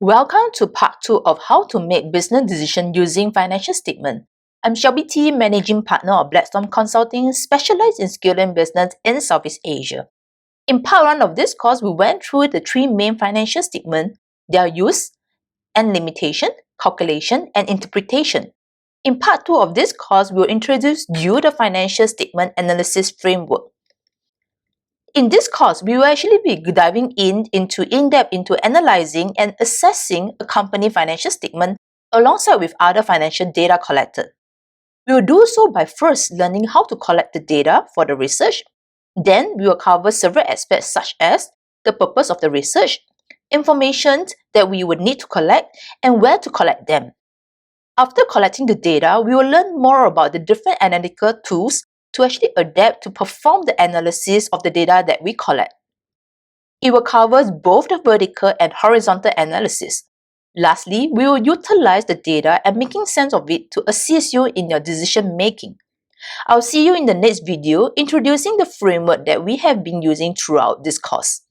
Welcome to part 2 of how to make business decisions using financial statement. I'm Shelby T, Managing Partner of Blackstone Consulting, specialized in scaling business in Southeast Asia. In part 1 of this course, we went through the 3 main financial statements, their use and limitation, calculation, and interpretation. In part 2 of this course, we'll introduce you the financial statement analysis framework. In this course, we will actually be diving in-depth into analyzing and assessing a company financial statement alongside with other financial data collected. We will do so by first learning how to collect the data for the research. Then we will cover several aspects such as the purpose of the research, information that we would need to collect, and where to collect them. After collecting the data, we will learn more about the different analytical tools to actually adapt to perform the analysis of the data that we collect. It will cover both the vertical and horizontal analysis. Lastly, we will utilize the data and making sense of it to assist you in your decision making. I'll see you in the next video introducing the framework that we have been using throughout this course.